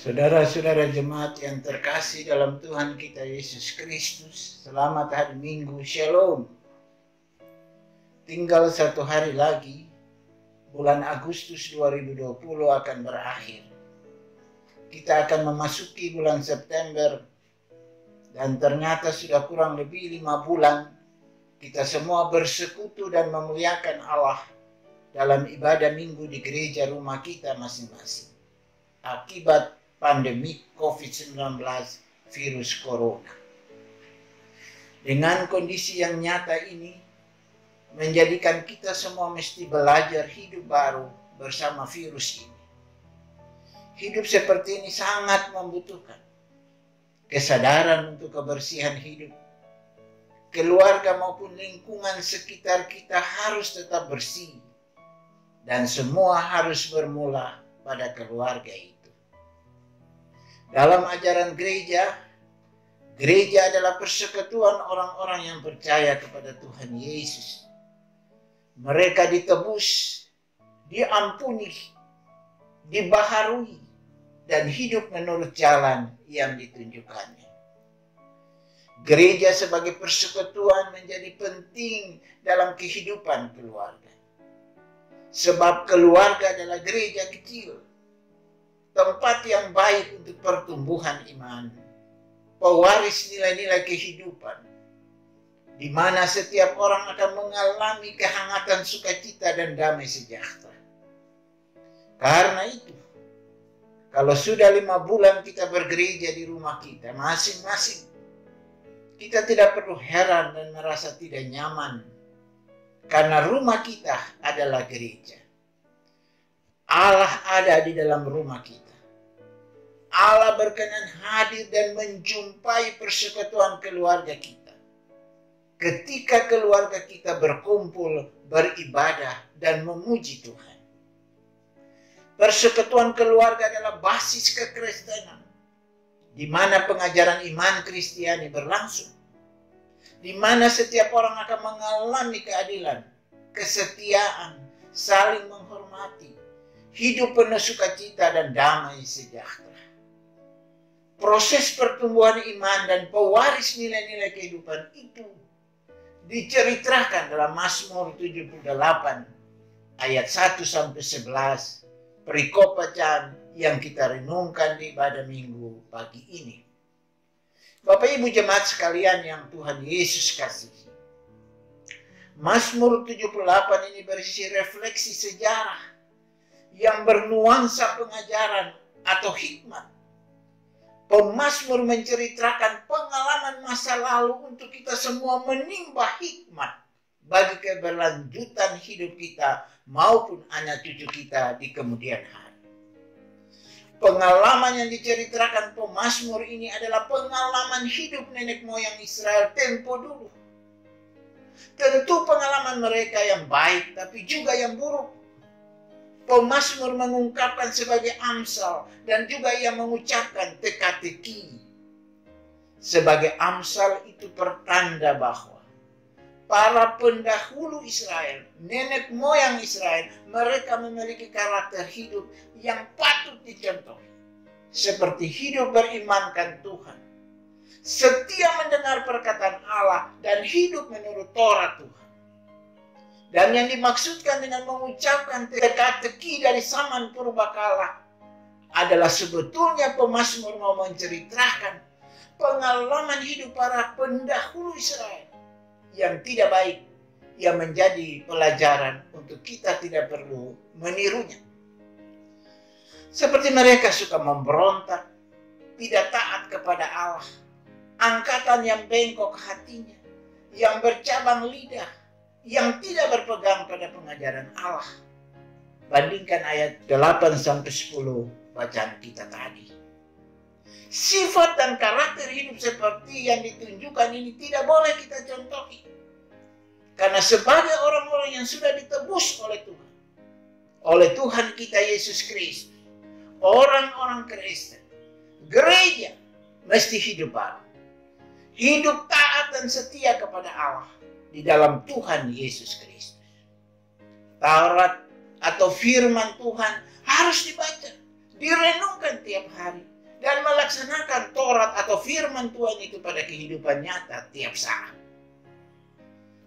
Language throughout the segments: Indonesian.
Saudara-saudara jemaat yang terkasih dalam Tuhan kita Yesus Kristus, selamat hari Minggu, Shalom. Tinggal 1 hari lagi, bulan Agustus 2020 akan berakhir. Kita akan memasuki bulan September, dan ternyata sudah kurang lebih 5 bulan kita semua bersekutu dan memuliakan Allah dalam ibadah minggu di gereja rumah kita masing-masing. Akibat pandemi COVID-19 virus corona. Dengan kondisi yang nyata ini, menjadikan kita semua mesti belajar hidup baru bersama virus ini. Hidup seperti ini sangat membutuhkan kesadaran untuk kebersihan hidup. Keluarga maupun lingkungan sekitar kita harus tetap bersih. Dan semua harus bermula pada keluarga itu. Dalam ajaran gereja adalah persekutuan orang-orang yang percaya kepada Tuhan Yesus. Mereka ditebus, diampuni, dibaharui, dan hidup menurut jalan yang ditunjukkannya. Gereja sebagai persekutuan menjadi penting dalam kehidupan keluarga. Sebab keluarga adalah gereja kecil, tempat yang baik untuk pertumbuhan iman, pewaris nilai-nilai kehidupan, di mana setiap orang akan mengalami kehangatan sukacita dan damai sejahtera. Karena itu, kalau sudah 5 bulan kita bergereja di rumah kita masing-masing, kita tidak perlu heran dan merasa tidak nyaman, karena rumah kita adalah gereja. Allah ada di dalam rumah kita. Allah berkenan hadir dan menjumpai persekutuan keluarga kita. Ketika keluarga kita berkumpul, beribadah, dan memuji Tuhan. Persekutuan keluarga adalah basis kekristenan, di mana pengajaran iman Kristiani berlangsung. Di mana setiap orang akan mengalami keadilan, kesetiaan, saling menghormati, hidup penuh sukacita dan damai sejahtera. Proses pertumbuhan iman dan pewaris nilai-nilai kehidupan itu diceritakan dalam Mazmur 78 ayat 1-11, perikop bacaan yang kita renungkan di ibadah minggu pagi ini. Bapak Ibu jemaat sekalian yang Tuhan Yesus kasihi. Mazmur 78 ini berisi refleksi sejarah yang bernuansa pengajaran atau hikmat. Pemazmur menceritakan pengalaman masa lalu untuk kita semua menimba hikmat bagi keberlanjutan hidup kita maupun anak cucu kita di kemudian hari. Pengalaman yang diceritakan pemazmur ini adalah pengalaman hidup nenek moyang Israel tempo dulu. Tentu pengalaman mereka yang baik tapi juga yang buruk. Pemazmur mengungkapkan sebagai amsal dan juga ia mengucapkan teka-teki. Sebagai amsal itu pertanda bahwa para pendahulu Israel, nenek moyang Israel, mereka memiliki karakter hidup yang patut dicontohi. Seperti hidup berimankan Tuhan, setia mendengar perkataan Allah, dan hidup menurut Torah Tuhan. Dan yang dimaksudkan dengan mengucapkan teka-teki dari zaman purbakala adalah sebetulnya pemazmur mau menceritakan pengalaman hidup para pendahulu Israel yang tidak baik, yang menjadi pelajaran untuk kita tidak perlu menirunya. Seperti mereka suka memberontak, tidak taat kepada Allah, angkatan yang bengkok hatinya, yang bercabang lidah, yang tidak berpegang pada pengajaran Allah. Bandingkan ayat 8-10 bacaan kita tadi. Sifat dan karakter hidup seperti yang ditunjukkan ini tidak boleh kita contohi. Karena sebagai orang-orang yang sudah ditebus oleh Tuhan kita Yesus Kristus, orang-orang Kristen, gereja mesti hidup baru. Hidup taat dan setia kepada Allah di dalam Tuhan Yesus Kristus. Taurat atau firman Tuhan harus dibaca, direnungkan tiap hari, dan melaksanakan Taurat atau firman Tuhan itu pada kehidupan nyata tiap saat.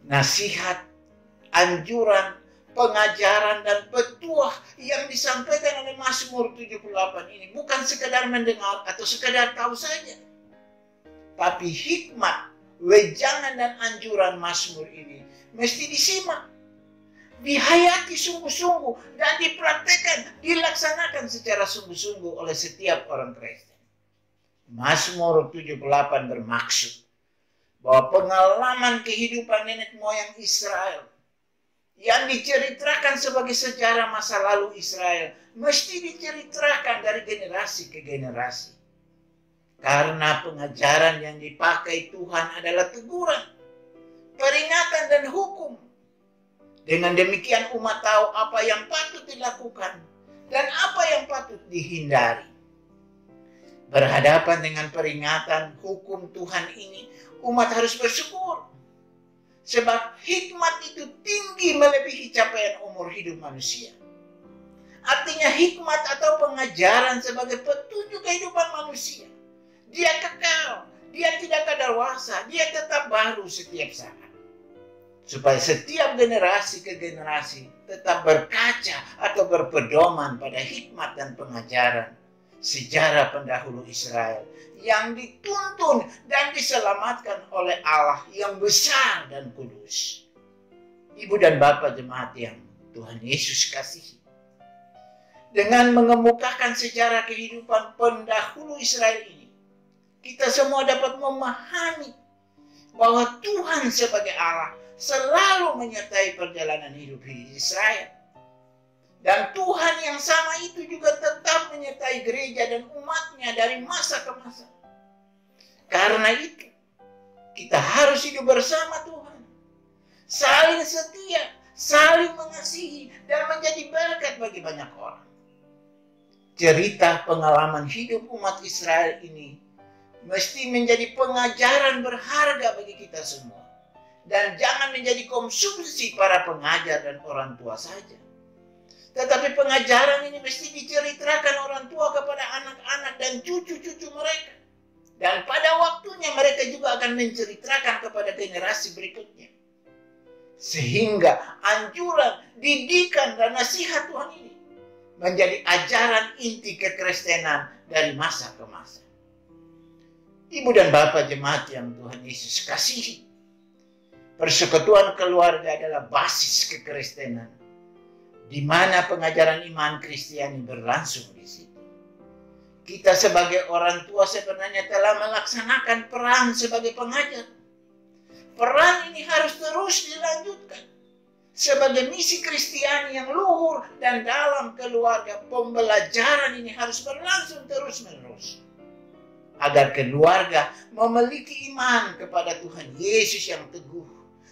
Nasihat, anjuran, pengajaran, dan petuah yang disampaikan oleh Mazmur 78 ini bukan sekedar mendengar atau sekedar tahu saja. Tapi hikmat, wejangan, dan anjuran Mazmur ini mesti disimak, dihayati sungguh-sungguh, dan dipraktekkan, dilaksanakan secara sungguh-sungguh oleh setiap orang Kristen. Mazmur 78 bermaksud bahwa pengalaman kehidupan nenek moyang Israel yang diceritakan sebagai sejarah masa lalu Israel mesti diceritakan dari generasi ke generasi. Karena pengajaran yang dipakai Tuhan adalah teguran, peringatan, dan hukum. Dengan demikian umat tahu apa yang patut dilakukan dan apa yang patut dihindari. Berhadapan dengan peringatan hukum Tuhan ini, umat harus bersyukur. Sebab hikmat itu tinggi melebihi capaian umur hidup manusia. Artinya hikmat atau pengajaran sebagai petunjuk kehidupan manusia. Dia kekal, dia tidak kadaluarsa, dia tetap baru setiap saat. Supaya setiap generasi ke generasi tetap berkaca atau berpedoman pada hikmat dan pengajaran sejarah pendahulu Israel yang dituntun dan diselamatkan oleh Allah yang besar dan kudus. Ibu dan bapak jemaat yang Tuhan Yesus kasihi, dengan mengemukakan sejarah kehidupan pendahulu Israel ini, kita semua dapat memahami bahwa Tuhan sebagai Allah selalu menyertai perjalanan hidup Israel. Dan Tuhan yang sama itu juga tetap menyertai gereja dan umatnya dari masa ke masa. Karena itu, kita harus hidup bersama Tuhan. Saling setia, saling mengasihi, dan menjadi berkat bagi banyak orang. Cerita pengalaman hidup umat Israel ini mesti menjadi pengajaran berharga bagi kita semua. Dan jangan menjadi konsumsi para pengajar dan orang tua saja. Tetapi pengajaran ini mesti diceritakan orang tua kepada anak-anak dan cucu-cucu mereka. Dan pada waktunya mereka juga akan menceritakan kepada generasi berikutnya. Sehingga anjuran, didikan, dan nasihat Tuhan ini menjadi ajaran inti kekristenan dari masa ke masa. Ibu dan bapak jemaat yang Tuhan Yesus kasihi, persekutuan keluarga adalah basis kekristenan, di mana pengajaran iman Kristiani berlangsung di situ. Kita sebagai orang tua sebenarnya telah melaksanakan peran sebagai pengajar. Peran ini harus terus dilanjutkan sebagai misi Kristiani yang luhur, dan dalam keluarga pembelajaran ini harus berlangsung terus-menerus. Agar keluarga memiliki iman kepada Tuhan Yesus yang teguh,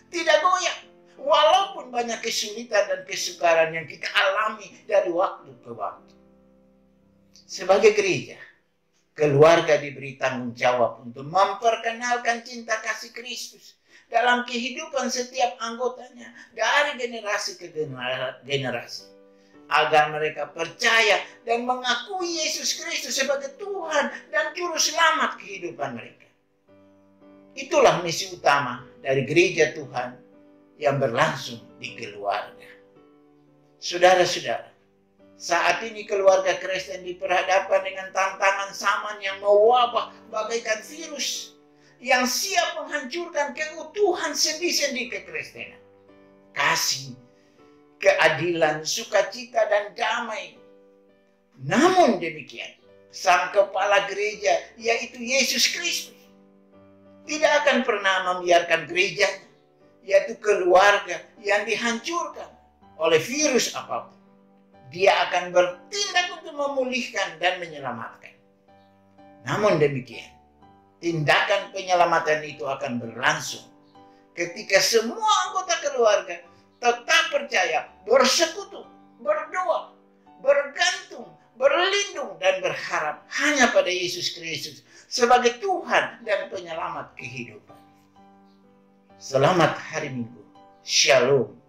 tidak goyah, walaupun banyak kesulitan dan kesukaran yang kita alami dari waktu ke waktu. Sebagai gereja, keluarga diberi tanggung jawab untuk memperkenalkan cinta kasih Kristus dalam kehidupan setiap anggotanya dari generasi ke generasi, agar mereka percaya dan mengakui Yesus Kristus sebagai Tuhan dan Juru Selamat kehidupan mereka. Itulah misi utama dari gereja Tuhan yang berlangsung di keluarga. Saudara-saudara, saat ini keluarga Kristen diperhadapkan dengan tantangan zaman yang mewabah bagaikan virus yang siap menghancurkan keutuhan sendi-sendi kekristenan. Kasih, keadilan, sukacita, dan damai. Namun demikian, sang kepala gereja, yaitu Yesus Kristus, tidak akan pernah membiarkan gerejanya, yaitu keluarga, yang dihancurkan oleh virus apapun. Dia akan bertindak untuk memulihkan dan menyelamatkan. Namun demikian, tindakan penyelamatan itu akan berlangsung ketika semua anggota keluarga tetap percaya, bersekutu, berdoa, bergantung, berlindung, dan berharap hanya pada Yesus Kristus sebagai Tuhan dan penyelamat kehidupan. Selamat hari Minggu. Shalom.